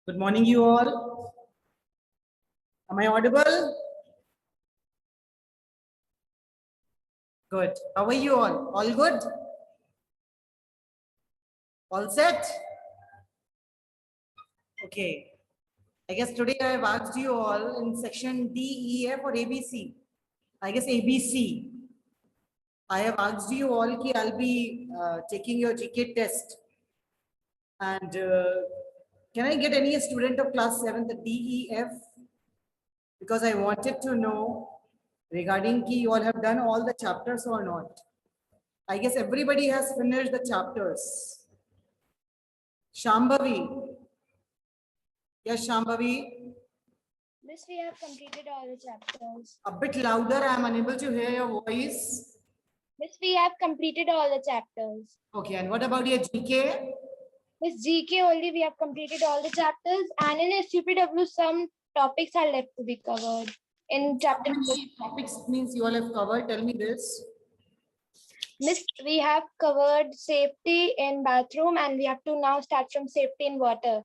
Good morning, you all. Am I audible? Good. How are you all? All good? All set? Okay. I guess today I have asked you all in section D, E, F or ABC. I guess ABC. I have asked you all ki I'll be taking your GK test. And can I get any student of class 7, the D, E, F? Because I wanted to know regarding ki you all have done all the chapters or not. I guess everybody has finished the chapters. Shambhavi. Yes, Shambhavi. Miss, we have completed all the chapters. A bit louder. I am unable to hear your voice. Miss, we have completed all the chapters. Okay, and what about your GK? Miss, GK only we have completed all the chapters, and in SUPW some topics are left to be covered. In chapter Topics means you all have covered. Tell me this. Miss, we have covered safety in bathroom, and we have to now start from safety in water.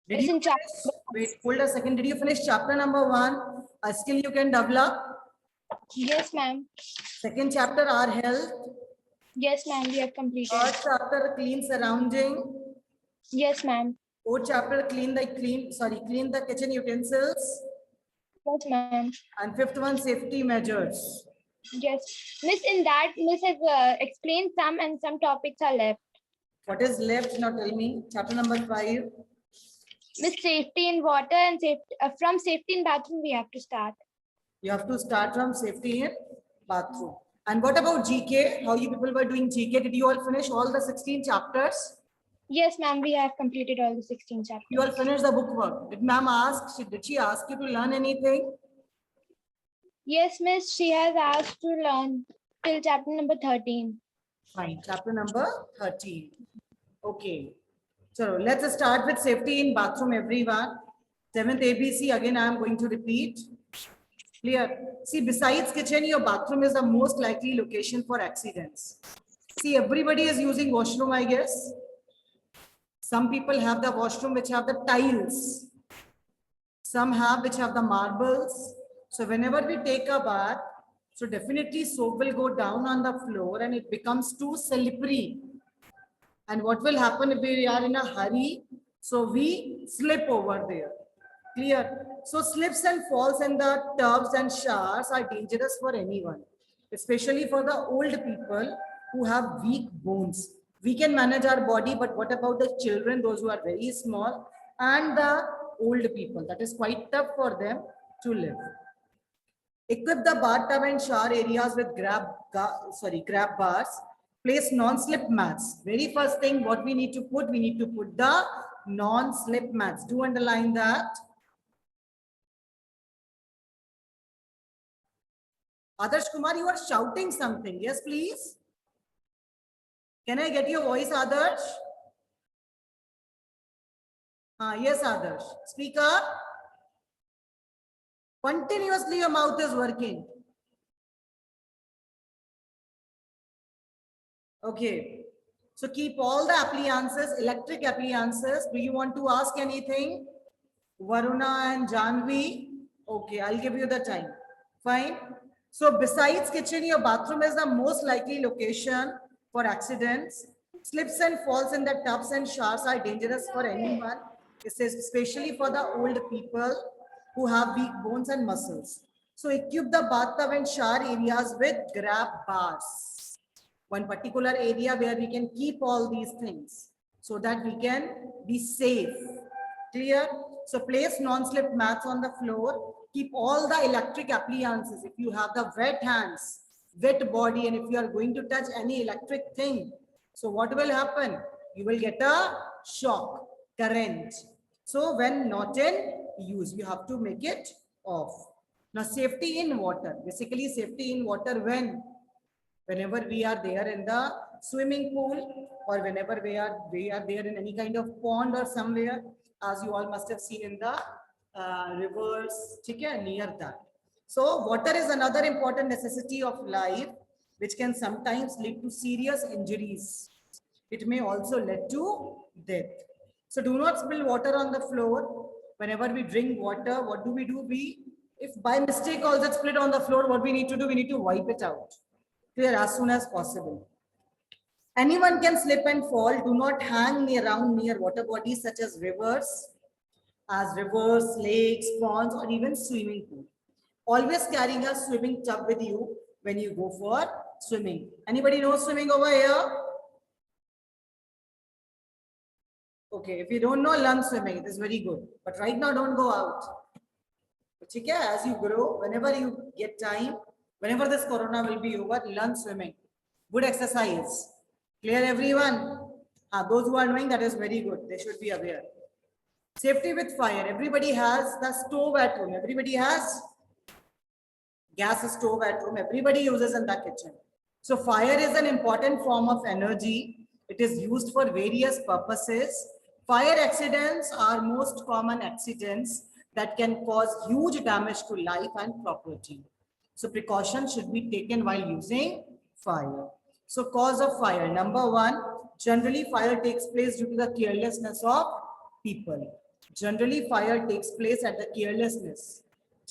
Did It's you in chapter. wait, hold a second. Did you finish chapter number 1? A skill you can develop. Yes, ma'am. Second chapter, our health. Yes, ma'am. We have completed. Third chapter, clean surrounding. Yes, ma'am. Fourth chapter, clean the kitchen utensils. Yes, ma'am. And fifth one, safety measures. Yes, Miss. In that, Miss has explained some, and some topics are left. What is left? Now tell me. Chapter number 5. Miss, safety in water and safety from safety in bathroom we have to start. You have to start from safety in bathroom. And what about GK? How you people were doing GK? Did you all finish all the 16 chapters? Yes, ma'am. We have completed all the 16 chapters. You all finished the book work. Did ma'am ask? Did she ask you to learn anything? Yes, Miss. She has asked to learn till chapter number 13. Fine. Chapter number 13. Okay. So let's start with safety in bathroom, everyone. 7th ABC. Again, I am going to repeat. Clear. See, besides kitchen, your bathroom is the most likely location for accidents. See, everybody is using washroom, I guess. Some people have the washroom which have the tiles. Some have which have the marbles. So whenever we take a bath, so definitely soap will go down on the floor and it becomes too slippery. And what will happen if we are in a hurry? So we slip over there. Clear? So slips and falls in the tubs and showers are dangerous for anyone, especially for the old people who have weak bones. We can manage our body, but what about the children, those who are very small, and the old people? That is quite tough for them to live. Equip the bathtub and shower areas with grab bars. Place non-slip mats. Very first thing, what we need to put the non-slip mats. Do underline that. Adarsh Kumar, you are shouting something. Yes, please. Can I get your voice, Adarsh? Yes, Adarsh. Speak up. Continuously your mouth is working. Okay. So keep all the appliances, electric appliances. Do you want to ask anything? Varuna and Janvi? Okay, I'll give you the time. Fine. So besides kitchen, your bathroom is the most likely location for accidents. Slips and falls in the tubs and showers are dangerous for anyone. It says especially for the old people who have weak bones and muscles. So equip the bathtub and shower areas with grab bars. One particular area where we can keep all these things so that we can be safe. Clear? So place non-slip mats on the floor. Keep all the electric appliances. If you have the wet hands, wet body, and if you are going to touch any electric thing, so what will happen? You will get a shock, current. So when not in use, you have to make it off. Now safety in water. Basically safety in water whenever we are there in the swimming pool or whenever we are there in any kind of pond or somewhere, as you all must have seen in the rivers, near that. So water is another important necessity of life, which can sometimes lead to serious injuries. It may also lead to death. So do not spill water on the floor. Whenever we drink water, what do? If by mistake also it's split on the floor, what we need to do? We need to wipe it out. Clear? As soon as possible. Anyone can slip and fall. Do not hang around near water bodies such as rivers, lakes, ponds, or even swimming pool. Always carrying a swimming tub with you when you go for swimming. Anybody know swimming over here? Okay, if you don't know, learn swimming. It is very good. But right now, don't go out. Okay, as you grow, whenever you get time, whenever this corona will be over, learn swimming. Good exercise. Clear, everyone? Those who are knowing, that is very good. They should be aware. Safety with fire. Everybody has the stove at home. Everybody has gas stove at home. Everybody uses in the kitchen. So fire is an important form of energy. It is used for various purposes. Fire accidents are most common accidents that can cause huge damage to life and property. So precautions should be taken while using fire. So cause of fire. Number one, generally fire takes place due to the carelessness of people. Generally fire takes place at the carelessness.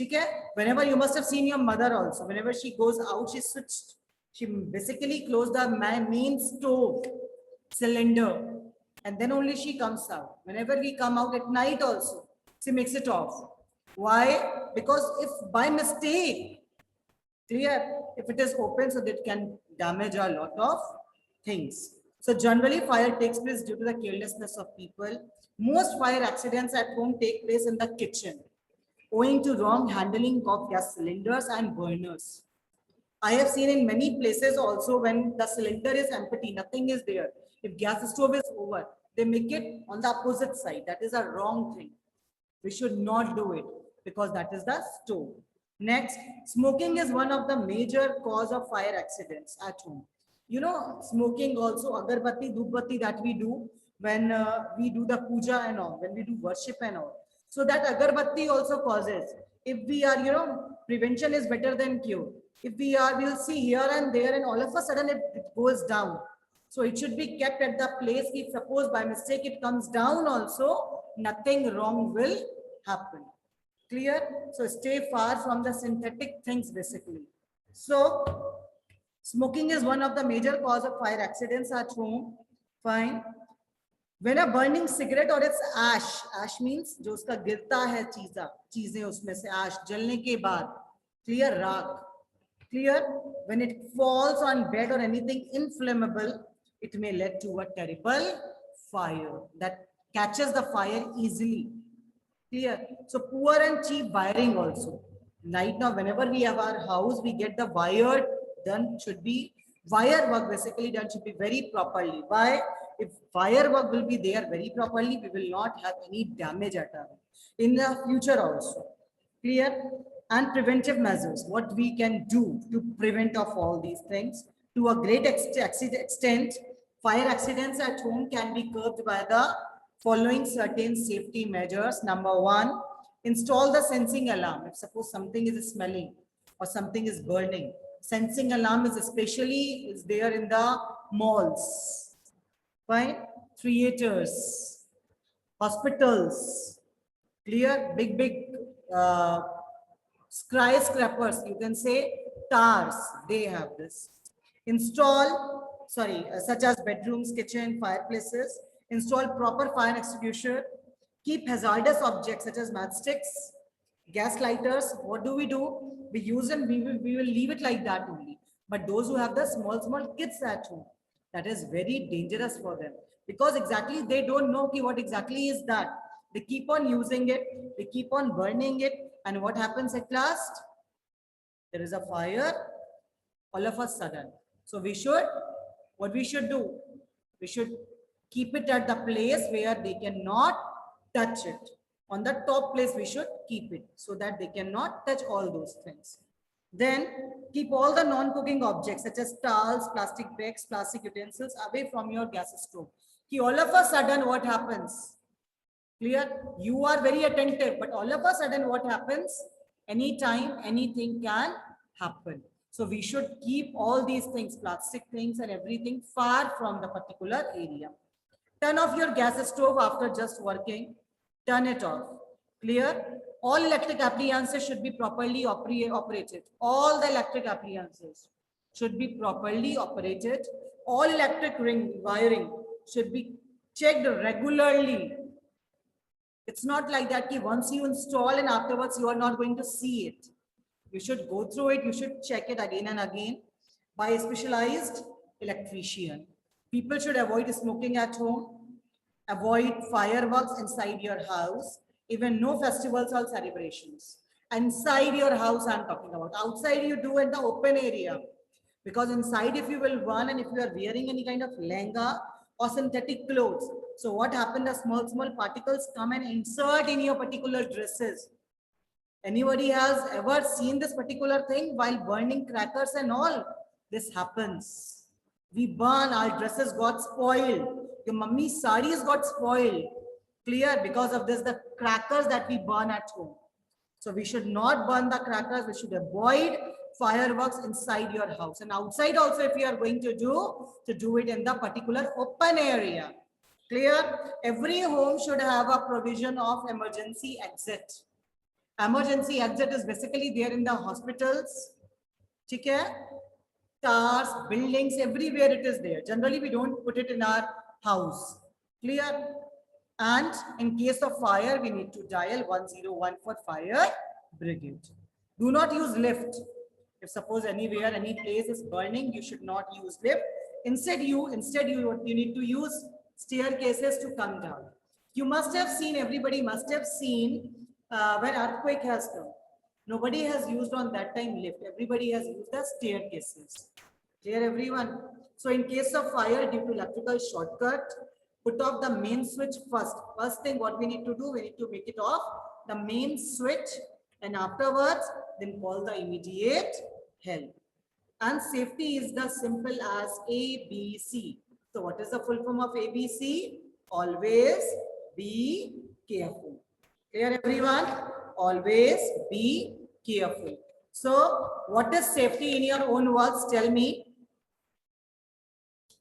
Okay? Whenever you must have seen your mother also, whenever she goes out, she basically closed the main stove cylinder and then only she comes out. Whenever we come out at night also, she makes it off. Why? Because if by mistake, clear, if it is open, so that can damage a lot of things. So generally fire takes place due to the carelessness of people. Most fire accidents at home take place in the kitchen, owing to wrong handling of gas cylinders and burners. I have seen in many places also when the cylinder is empty, nothing is there. If gas stove is over, they make it on the opposite side. That is a wrong thing. We should not do it because that is the stove. Next, smoking is one of the major cause of fire accidents at home. You know, smoking also, agarbatti, dhupbatti that we do when we do the puja and all, when we do worship and all. So that agarbatti also causes. If we are, prevention is better than cure. If we'll see here and there and all of a sudden it goes down. So it should be kept at the place. If suppose by mistake it comes down also, nothing wrong will happen. Clear? So stay far from the synthetic things basically. So smoking is one of the major cause of fire accidents at home. Fine. When a burning cigarette or its ash means जो उसका गिरता है चीजें उसमें से ash जलने के बाद, clear, राख. Clear? When it falls on bed or anything inflammable, it may lead to a terrible fire that catches the fire easily. Clear? So poor and cheap wiring also. Right now, whenever we have our house, we get the wire done, wire work basically done should be very properly. Why? If wire work will be there very properly, we will not have any damage at all in the future also. Clear? And preventive measures, what we can do to prevent of all these things. To a great extent, fire accidents at home can be curbed by the following certain safety measures. Number one, install the sensing alarm. If suppose something is smelling or something is burning, sensing alarm is there in the malls, fine, theaters, hospitals, clear, big skyscrapers, you can say towers, they have this. Install, such as bedrooms, kitchen, fireplaces, install proper fire extinguisher, keep hazardous objects such as matchsticks, gas lighters. What do? We use them, we will leave it like that only. But those who have the small kids at home, that is very dangerous for them because exactly they don't know what exactly is that. They keep on using it, they keep on burning it, and what happens at last? There is a fire all of a sudden. So what we should do? We should keep it at the place where they cannot touch it. On the top place, we should keep it so that they cannot touch all those things. Then keep all the non-cooking objects such as towels, plastic bags, plastic utensils away from your gas stove. All of a sudden, what happens? Clear? You are very attentive, but all of a sudden what happens? Anytime, anything can happen. So we should keep all these things, plastic things and everything far from the particular area. Turn off your gas stove after just working. Turn it off. Clear? All electric appliances should be properly operated. All the electric appliances should be properly operated. All electric wiring should be checked regularly. It's not like that ki once you install and afterwards you are not going to see it. You should go through it. You should check it again and again by a specialized electrician. People should avoid smoking at home, avoid fireworks inside your house, even no festivals or celebrations. Inside your house, I'm talking about. Outside, you do in the open area. Because inside, if you will run and if you are wearing any kind of lehenga or synthetic clothes, so what happened? The small particles come and insert in your particular dresses. Anybody has ever seen this particular thing while burning crackers and all? This happens. We burn, our dresses got spoiled. Your mummy's sarees got spoiled. Clear? Because of this, the crackers that we burn at home. So we should not burn the crackers. We should avoid fireworks inside your house. And outside also, if you are going to do it in the particular open area. Clear? Every home should have a provision of emergency exit. Emergency exit is basically there in the hospitals, okay? Cars, buildings, everywhere it is there. Generally, we don't put it in our house. Clear? And in case of fire, we need to dial 101 for fire brigade. Do not use lift. If suppose anywhere, any place is burning, you should not use lift. Instead, you need to use staircases to come down. You must have seen, everybody must have seen when earthquake has come. Nobody has used on that time lift. Everybody has used the staircases. Clear, everyone? So in case of fire due to electrical shortcut, put off the main switch first. First thing what we need to do, we need to make it off the main switch, and afterwards then call the immediate help. And safety is the simple as ABC. So what is the full form of ABC? Always be careful. Clear, everyone? Always be careful. So what is safety in your own words? Tell me.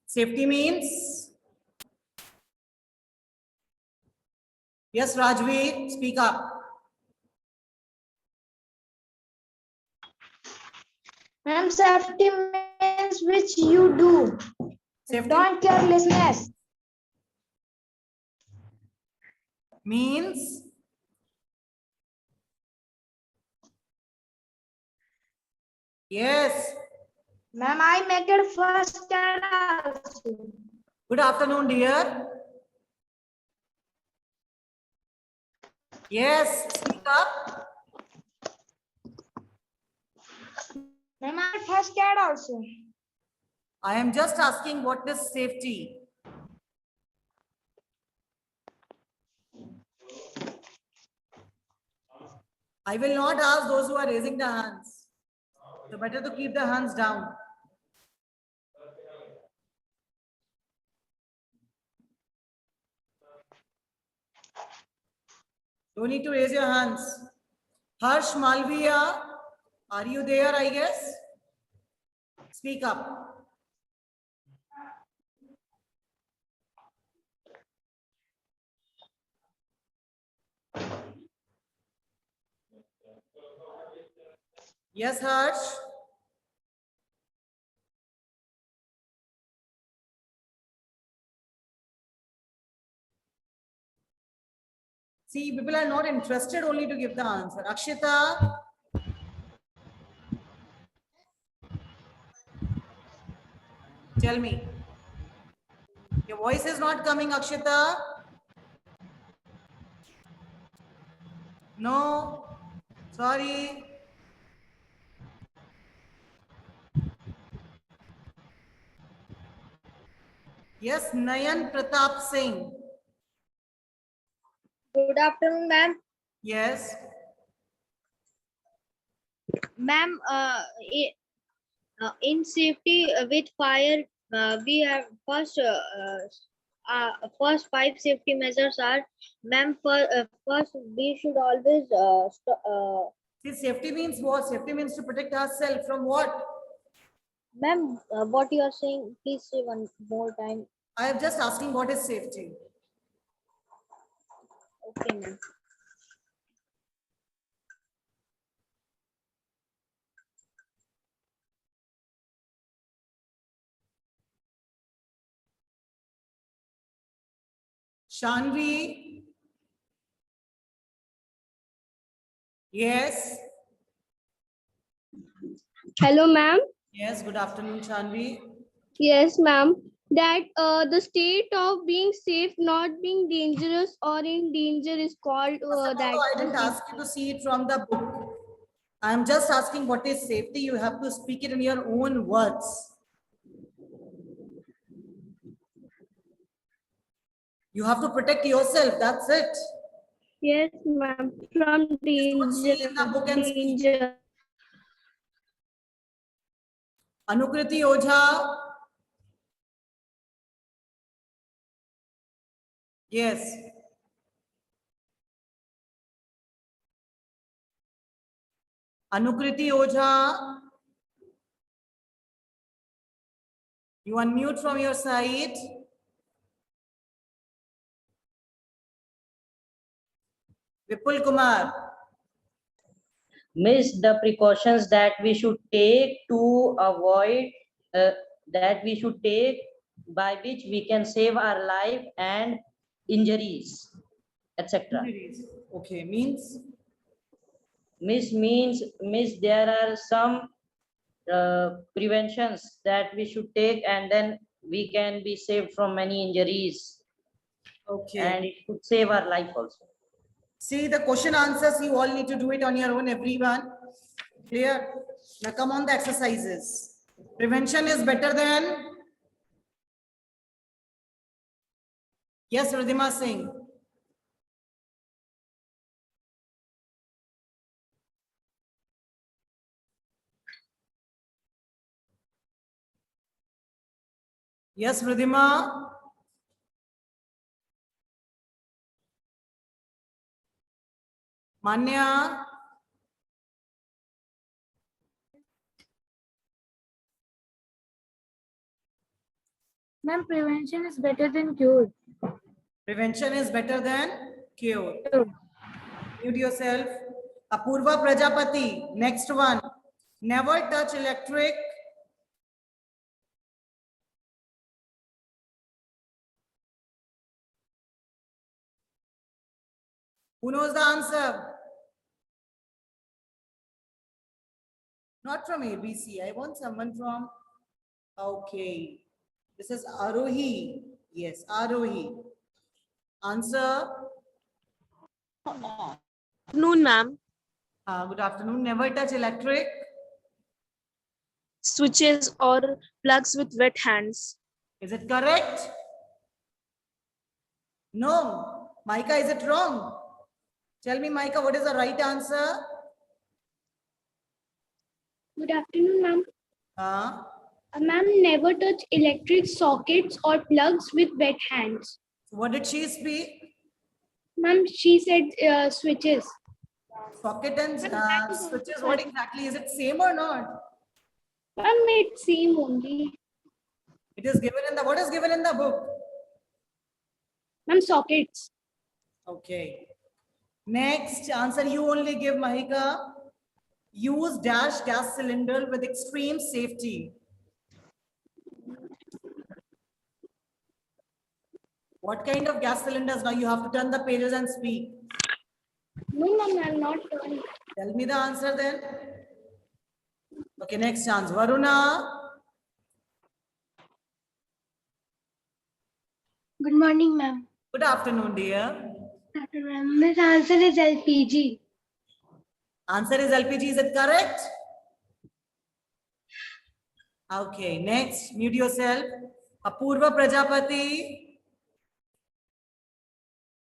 Safety means? Yes, Rajveer, speak up. Ma'am, safety means which you do. Safety Don't carelessness. means? Yes. Ma'am, I make it first aid also. Good afternoon, dear. Yes, speak up. Ma'am, I first aid also. I am just asking what is safety. I will not ask those who are raising the hands. So better to keep the hands down. Don't need to raise your hands. Harsh Malviya, are you there, I guess? Speak up. Yes, Harsh. See, people are not interested only to give the answer. Akshita. Tell me. Your voice is not coming, Akshita. No. Sorry. Yes, Nayan Pratap Singh. Good afternoon, ma'am. Yes. Ma'am, in safety with fire, we have first 5 safety measures are, ma'am, first we should always See, safety means what? Safety means to protect ourselves from what? ma'am, what you are saying, please say one more time. I am just asking what is safety. Okay, ma'am. Shanvi? Yes. Hello, ma'am. Yes, good afternoon, Shanvi. Yes, ma'am. That the state of being safe, not being dangerous or in danger is called that. I didn't ask you to see it from the book. I'm just asking what is safety. You have to speak it in your own words. You have to protect yourself. That's it. Yes, ma'am. From Don't danger. see in the book and speak. Danger. Anukriti Ojha. Yes. Anukriti Ojha. You unmute from your side. Vipul Kumar. Miss, the precautions that we should take to avoid that we should take by which we can save our life and injuries, etc. Okay, means Miss, there are some preventions that we should take, and then we can be saved from many injuries, okay. and it could save our life also. See the question answers, you all need to do it on your own, everyone. Clear? Now come on the exercises. Prevention is better than? Yes, Ridhima Singh. Yes, Ridhima. Manya. Ma'am, prevention is better than cure. Prevention is better than cure. Mute yourself. Apurva Prajapati. Next one. Never touch electric. Who knows the answer? Not from ABC. I want someone from. Okay. This is Arohi. Yes, Arohi. Answer. Afternoon, ma'am. Good afternoon. Never touch electric. Switches or plugs with wet hands. Is it correct? No. Micah, is it wrong? Tell me, Micah, what is the right answer? Good afternoon, ma'am. Uh, Ma'am, never touch electric sockets or plugs with wet hands. what did she speak? Ma'am, she said switches. Socket and switches. What exactly? Is it same or not? Ma'am, it's same only. It is given in the, what is given in the book? Ma'am, sockets. Okay. Next answer you only give, Mahika. Use dash gas cylinder with extreme safety. What kind of gas cylinders? Now you have to turn the pages and speak. No, ma'am, I'm not turning. Tell me the answer then. Okay, next chance. Varuna. Good morning, ma'am. Good afternoon, dear. Ma'am, this answer is LPG. Answer is LPG. Is it correct? Okay, next. Mute yourself. Apurva Prajapati.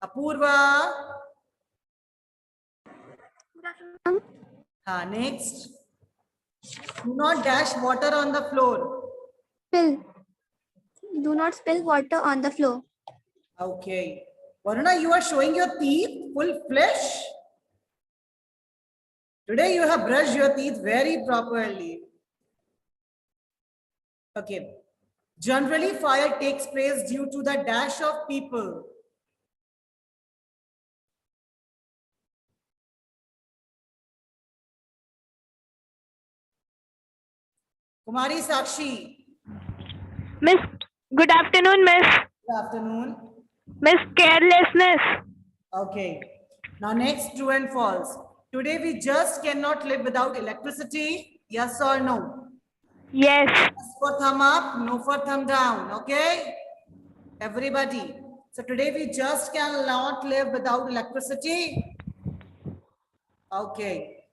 Apurva. Next. Do not dash water on the floor. Spill. Do not spill water on the floor. Okay. Varuna, you are showing your teeth full flesh. Today you have brushed your teeth very properly. Okay. Generally, fire takes place due to the dash of people. Kumari Sakshi, Miss, good afternoon, Miss. good afternoon. Miss, carelessness. Okay. Now next, true and false. Today we just cannot live without electricity. Yes or no? Yes. Yes for thumb up, no for thumb down. Okay? Everybody. So today we just cannot live without electricity. Okay.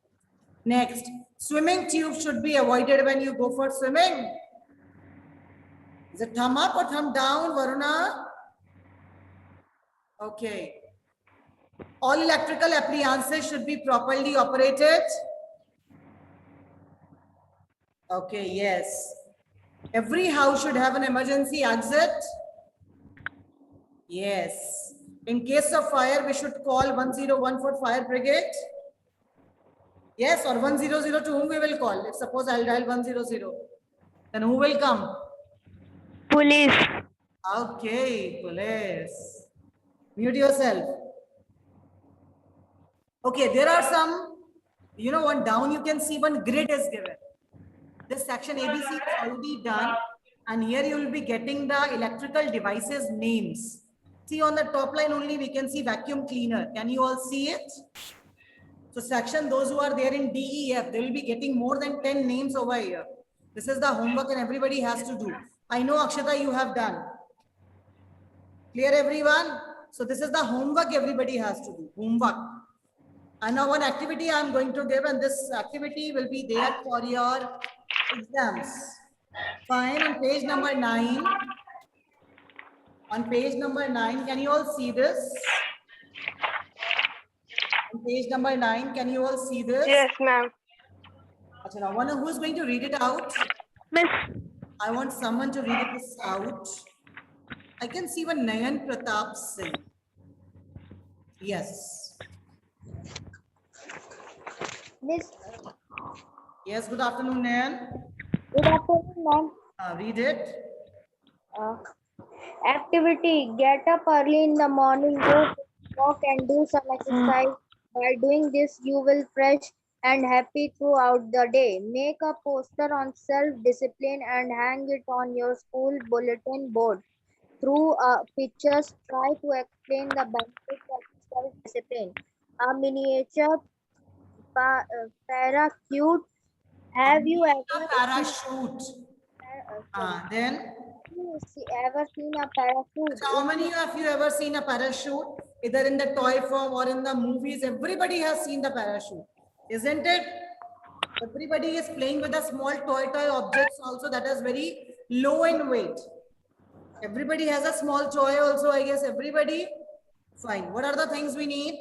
Next, swimming tube should be avoided when you go for swimming. Is it thumb up or thumb down, Varuna? Okay. All electrical appliances should be properly operated. Okay, yes. Every house should have an emergency exit. Yes. In case of fire, we should call 1014 fire brigade. Yes, or 100, to whom we will call. If suppose I'll dial 100, then who will come? Police. Okay, police. Mute yourself. Okay, there are some, one down you can see one grid is given. This section ABC is already done, and here you will be getting the electrical devices names. See, on the top line only we can see vacuum cleaner. Can you all see it? So section, those who are there in DEF, they will be getting more than 10 names over here. This is the homework and everybody has to do. I know Akshata you have done. Clear everyone? So this is the homework everybody has to do. Homework. And now one activity I am going to give, and this activity will be there for your exams. Fine, on page number 9. On page number 9, can you all see this? On page number 9, can you all see this? Yes, ma'am. Achha, now who is going to read it out? Miss, I want someone to read this out. I can see one Nayan Pratap Singh. Yes. Miss, Yes, good afternoon, Nayan. good afternoon, ma'am. Read it. Activity: get up early in the morning, go walk and do some exercise. By doing this, you will fresh and happy throughout the day. Make a poster on self-discipline and hang it on your school bulletin board. Through pictures, try to explain the benefits of self-discipline. A miniature parachute. Have you A ever parachute. Then, ever seen a parachute? how many of you ever seen a parachute? Either in the toy form or in the movies, everybody has seen the parachute, isn't it? Everybody is playing with a small toy objects also that is very low in weight. Everybody has a small toy also, I guess. Everybody? Fine. What are the things we need?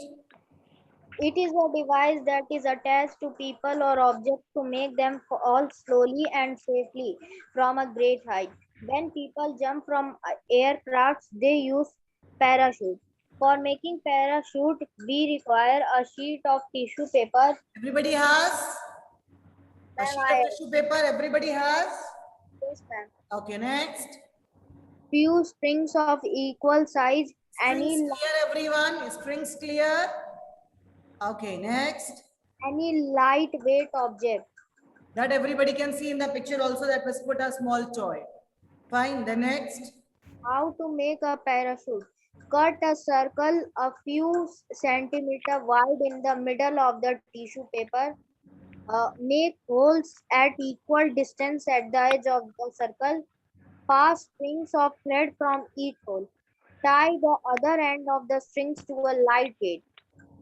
It is a device that is attached to people or objects to make them fall slowly and safely from a great height. When people jump from aircrafts, they use parachute. For making parachute, we require a sheet of tissue paper. Everybody has a sheet of tissue paper. Everybody has. Yes, ma'am. Okay, next. Few strings of equal size. Strings clear, everyone. Strings clear. Okay, next. Any lightweight object. That everybody can see in the picture also, that was put a small toy. Fine, the next. How to make a parachute. Cut a circle a few centimeters wide in the middle of the tissue paper. Make holes at equal distance at the edge of the circle. Pass strings of thread from each hole. Tie the other end of the strings to a light weight.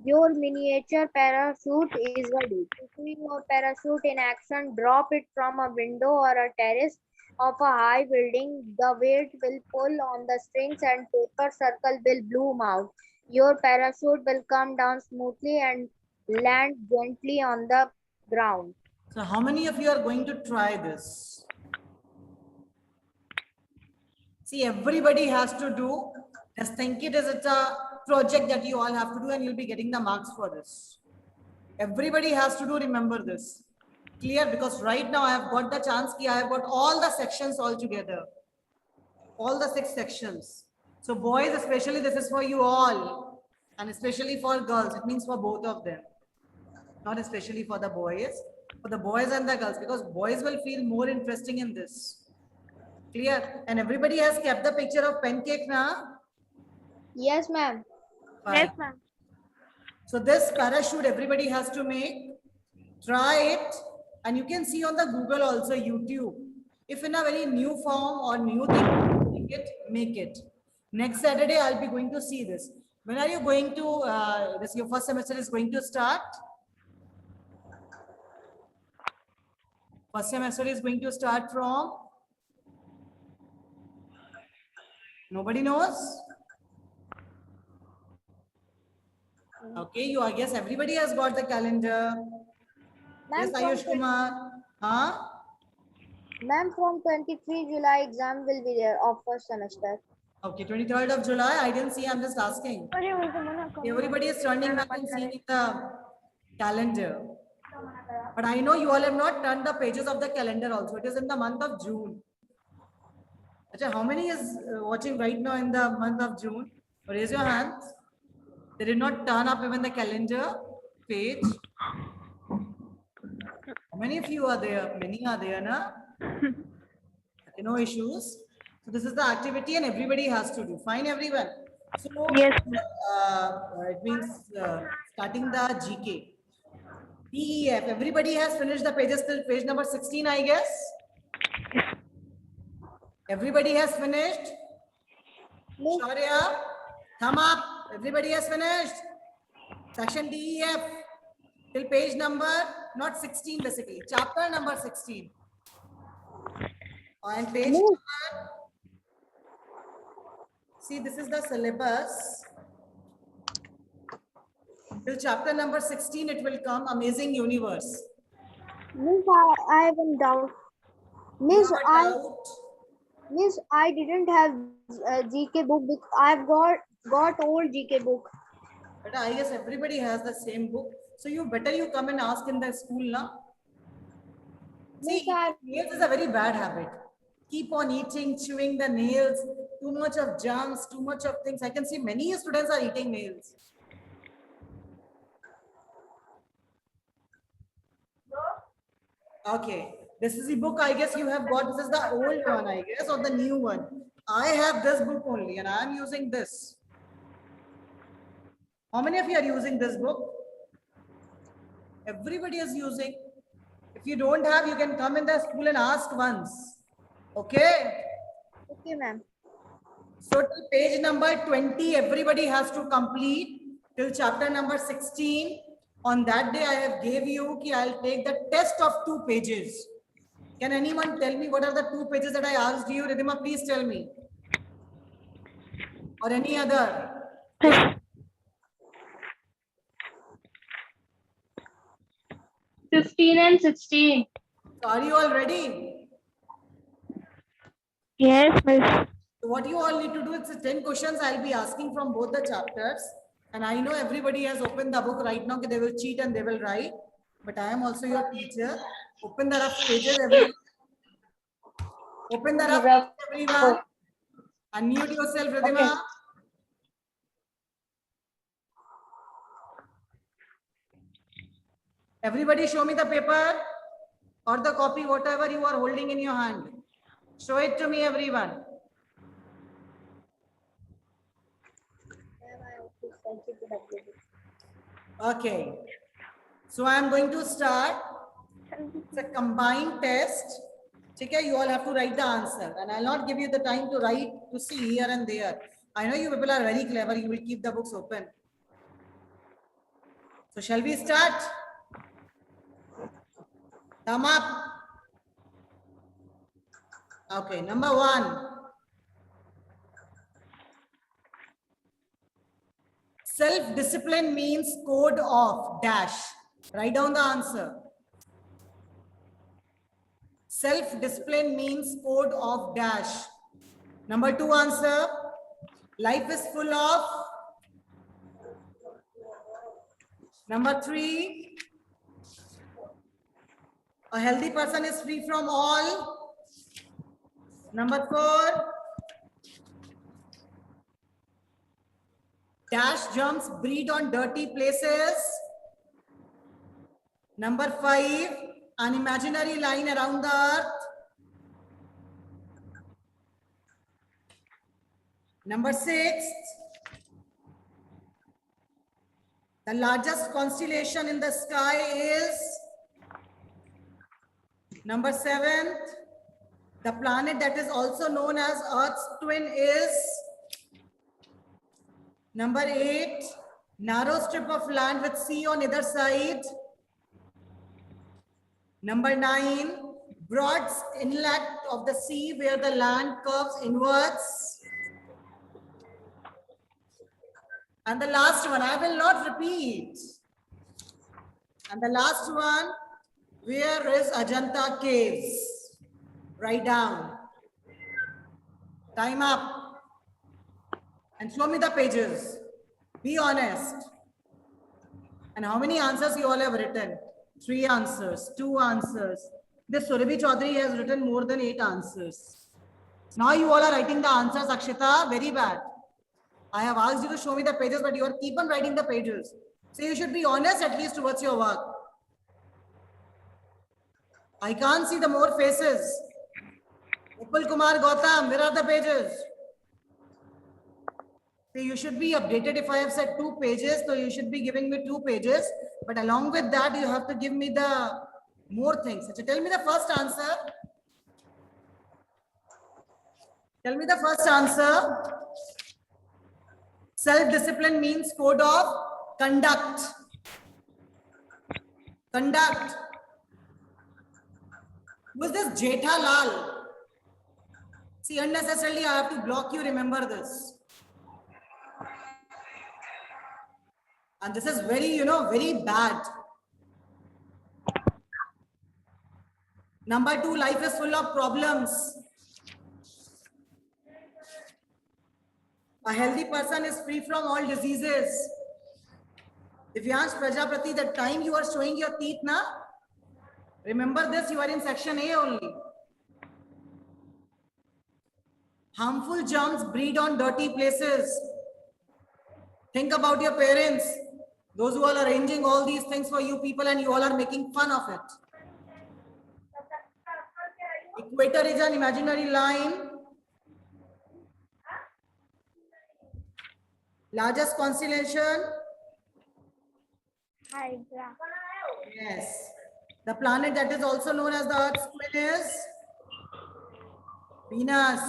Your miniature parachute is ready. To see your parachute in action, drop it from a window or a terrace of a high building. The weight will pull on the strings and paper circle will bloom out. Your parachute will come down smoothly and land gently on the ground. So how many of you are going to try this? See, everybody has to do. Just think it as it's a project that you all have to do and you'll be getting the marks for this. Everybody has to do, remember this. Clear? Because right now I have got the chance, I have got all the sections all together. all the 6 sections. So boys, especially this is for you all, and especially for girls. It means for both of them, not especially for the boys, for the boys and the girls, because boys will feel more interesting in this. Clear? And everybody has kept the picture of pancake now. Yes, ma'am. Yes, ma'am. So this parachute everybody has to make. Try it, and you can see on the Google also, YouTube. If in a very new form or new thing, make it. Next Saturday, I'll be going to see this. When are you going to, this your first semester is going to start? First semester is going to start from? Nobody knows? Okay, you, I guess everybody has got the calendar. Yes, Ma'am, Ayush Kumar. Huh? Ma'am, from 23 July exam will be there of first semester. Okay, 23rd of July. I didn't see, I'm just asking. Everybody is turning back and seeing the calendar. But I know you all have not turned the pages of the calendar also. It is in the month of June. Achha, how many is watching right now in the month of June? Raise your hands. They did not turn up even the calendar page. How many of you are there? Many are there, na? Okay, no issues. So this is the activity and everybody has to do. Fine, everyone. So Yes. it means starting the GK. PEF. Everybody has finished the pages till page number 16, I guess. Everybody has finished. Shaurya, thumb up. Everybody has finished. Section DEF till page number, not 16 basically, chapter number 16. And page number, see, this is the syllabus. Till chapter number 16, it will come Amazing Universe. Miss, I have a doubt. Miss, No I doubt. Miss, I didn't have a GK book. I've got old GK book. But I guess everybody has the same book. So you better you come and ask in the school now. See, Miss, I nails is a very bad habit. Keep on eating, chewing the nails, too much of junks, too much of things. I can see many students are eating nails. Okay, this is the book I guess you have got. This is the old one, I guess, or the new one. I have this book only and I am using this. How many of you are using this book? Everybody is using. If you don't have, you can come in the school and ask once. Okay? okay, ma'am. So till page number 20, everybody has to complete till chapter number 16. On that day, I have gave you कि I'll take the test of 2 pages. Can anyone tell me what are the 2 pages that I asked you? Ridhima, please tell me. Or any other? Yeah. 15 and 16. So are you all ready? Yes, Miss. So what you all need to do is 10 questions I'll be asking from both the chapters. And I know everybody has opened the book right now. They will cheat and they will write. But I am also your teacher. Open the rough pages, everyone. Open the rough pages, everyone. Unmute yourself, Ridhima. Everybody show me the paper or the copy, whatever you are holding in your hand. Show it to me, everyone. Okay. So I am going to start. It's a combined test. Okay, you all have to write the answer. And I'll not give you the time to write, to see here and there. I know you people are very clever. You will keep the books open. So shall we start? Thumb up. Okay, number 1. Self-discipline means code of dash. Write down the answer. Self-discipline means code of dash. Number 2 answer. Life is full of. Number 3. A healthy person is free from all. Number 4. Dash jumps breed on dirty places. Number 5, an imaginary line around the earth. Number 6, the largest constellation in the sky is. Number 7, the planet that is also known as Earth's twin is. Number 8, narrow strip of land with sea on either side. Number 9, broad inlet of the sea where the land curves inwards. And the last one, I will not repeat. And the last one, where is Ajanta Caves? Write down. Time up. And show me the pages. Be honest. And how many answers you all have written? 3 answers, 2 answers. This Surabhi Chaudhary has written more than 8 answers. Now you all are writing the answers, Akshita. Very bad. I have asked you to show me the pages, but you are keep on writing the pages. So you should be honest at least towards your work. I can't see the more faces. Upal Kumar Gautam, where are the pages? So you should be updated. If I have said 2 pages, so you should be giving me 2 pages. But along with that, you have to give me the more things. So tell me the first answer. Tell me the first answer. Self-discipline means code of conduct. Conduct. Who is this Jetha Lal? See, unnecessarily I have to block you. Remember this. And this is very, very bad. Number 2, life is full of problems. A healthy person is free from all diseases. Divyansh Prajapati, the time you are showing your teeth, na? Remember this, you are in section A only. Harmful germs breed on dirty places. Think about your parents. Those who are arranging all these things for you people and you all are making fun of it. Equator is an imaginary line. Largest constellation? Hydra. Yes. The planet that is also known as the Earth's twin is? Venus.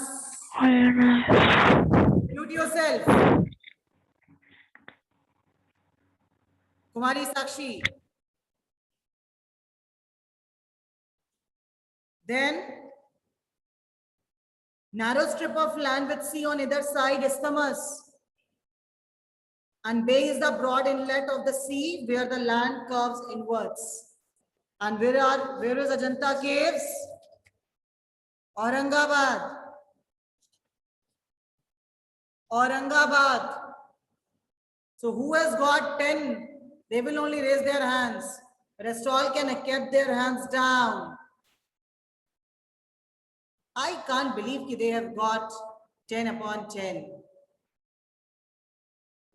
Mute yourself. Kumari Sakshi. Then, narrow strip of land with sea on either side, isthmus. And bay is the broad inlet of the sea where the land curves inwards. And where is Ajanta Caves? Aurangabad. Aurangabad. So who has got 10? They will only raise their hands. Rest all can have kept their hands down. I can't believe they have got 10 upon 10.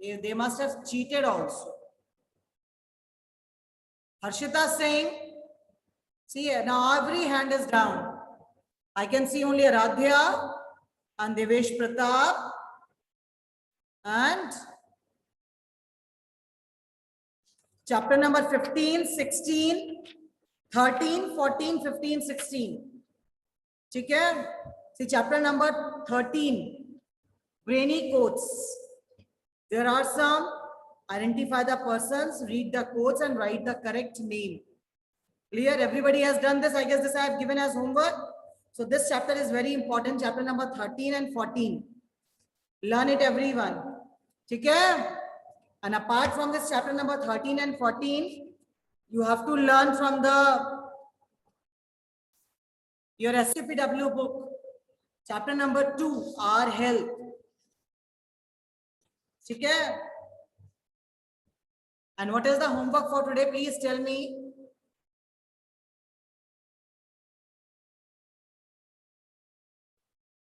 They must have cheated also. Harshita Singh. See, now every hand is down. I can see only Aradhya and Devesh Pratap and chapter number 15, 16, 13, 14, 15, 16. Okay? See chapter number 13, brainy quotes. There are some, identify the persons, read the quotes and write the correct name. Clear? Everybody has done this. I guess this I have given as homework. So this chapter is very important, chapter number 13 and 14. Learn it everyone. Okay? And apart from this chapter number 13 and 14, you have to learn from your SCPW book. Chapter number 2, our health. Okay? And what is the homework for today? Please tell me.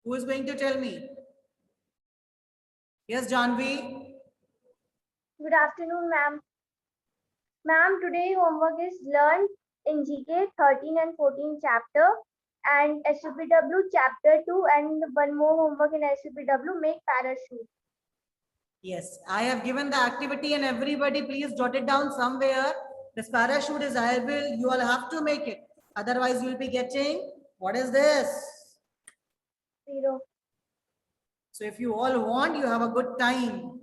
Who is going to tell me? Yes, Janvi. Good afternoon, ma'am. Ma'am, today homework is learned in GK 13 and 14 chapter and SUPW chapter 2 and one more homework in SUPW, make parachute. Yes, I have given the activity and everybody please jot it down somewhere. This parachute is I will, you all have to make it. Otherwise you'll be getting, what is this? 0. So if you all want, you have a good time.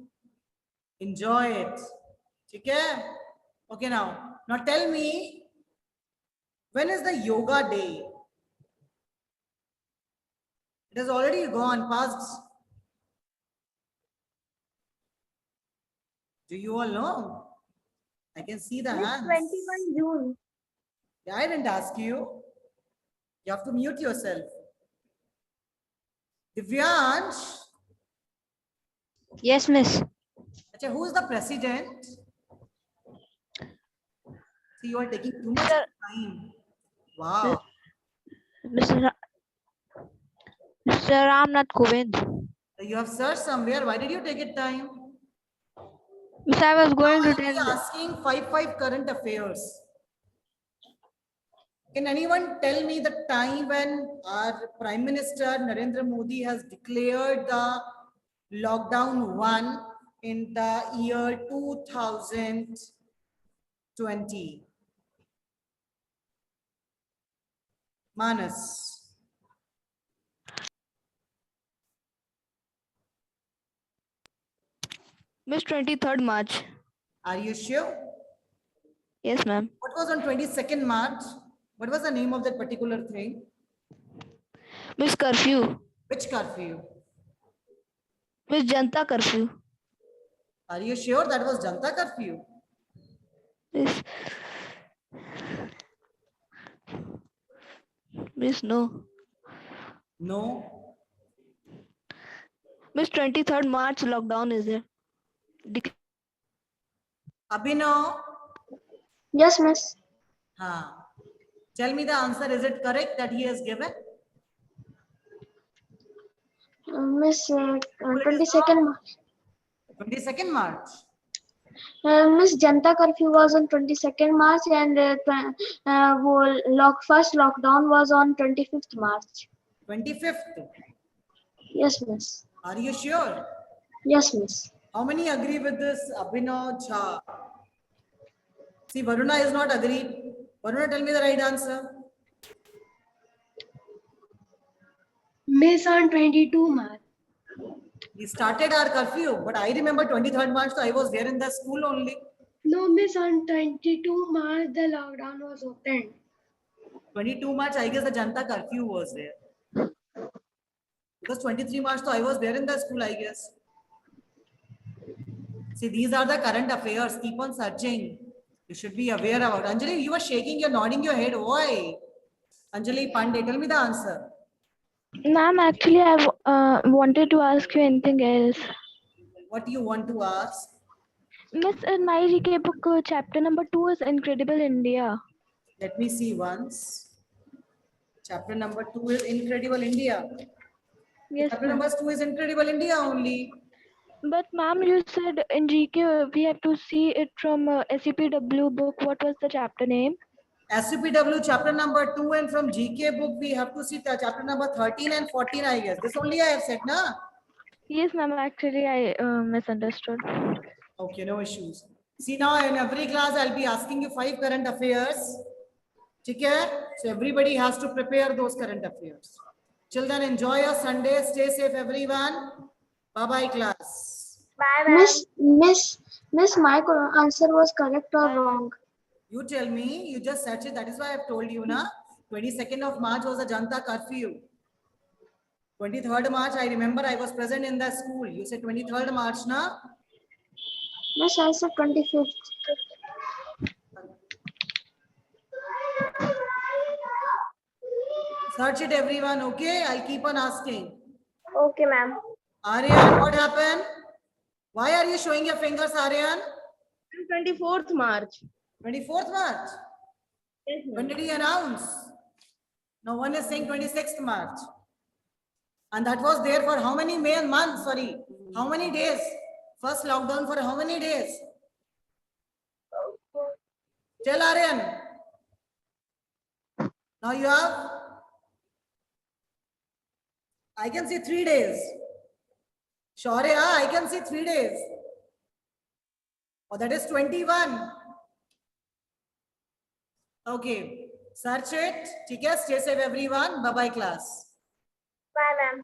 Enjoy it. Okay? Okay now. Now tell me, when is the yoga day? It has already gone past. Do you all know? I can see the Miss, hands. 21 June. Yeah, I didn't ask you. You have to mute yourself. Divyansh. Yes, miss. Acha, who is the president? See, you are taking too much Sir. time. Wow. Mr. Ramnath Kovind. You have searched somewhere. Why did you take it time? Miss, I was going to I'll be tell. asking 5 current affairs. Can anyone tell me the time when our Prime Minister Narendra Modi has declared the lockdown 1 in the year 2020? Manas. Miss 23rd March. Are you sure? Yes, ma'am. What was on 22nd March? What was the name of that particular thing? Miss Curfew. Which curfew? Miss Janta Curfew. Are you sure that was Janta curfew? Miss. Miss, no. No. Miss 23rd March lockdown is there. Abhinav. Yes, miss. Tell me the answer. Is it correct that he has given? Miss 22nd March. 22nd March. Miss Janta curfew was on 22nd March and first lockdown was on 25th March. 25th. Yes, miss. Are you sure? Yes, miss. How many agree with this? Abhinav Jha. See, Varuna is not agreed. Varuna, tell me the right answer. Miss on 22 March. We started our curfew, but I remember 23rd March, so I was there in the school only. No, miss, on 22 March the lockdown was opened. 22 March, I guess the Janta curfew was there. Because 23 March, so I was there in the school, I guess. See, these are the current affairs. Keep on searching. You should be aware about. Anjali, you were shaking, you're nodding your head. Why? Anjali Pandey, tell me the answer. Ma'am, actually, I wanted to ask you anything else. What do you want to ask? Miss, in my GK book, chapter number 2 is Incredible India. Let me see once. Chapter number 2 is Incredible India. Yes, Chapter ma'am. number 2 is Incredible India only. But ma'am, you said in GK we have to see it from SUPW book. What was the chapter name? SUPW chapter number 2 and from GK book we have to see the chapter number 13 and 14, I guess. This only I have said, na? Yes, ma'am. Actually, I misunderstood. Okay, no issues. See, now in every class I'll be asking you 5 current affairs. Okay? So everybody has to prepare those current affairs. Children, enjoy your Sunday. Stay safe, everyone. Bye-bye, class. Bye, ma'am. Miss, my answer was correct or wrong? You tell me. You just search it. That is why I've told you, na? 22nd of March was a Janta curfew. 23rd March, I remember I was present in the school. You said 23rd March, na? Miss, I said 25th. Search it, everyone, okay? I'll keep on asking. Okay, ma'am. Aryan, what happened? Why are you showing your fingers, Aryan? 24th March. 24th March? Yes, When did he announce? No one is saying 26th March. And that was there for how many months? Sorry, how many days? First lockdown for how many days? Tell Aryan. Now you have, I can see 3 days. Shaurya, I can see 3 days. Oh, that is 21. Okay. Search it. Okay, stay safe everyone. Bye-bye class. Bye, ma'am.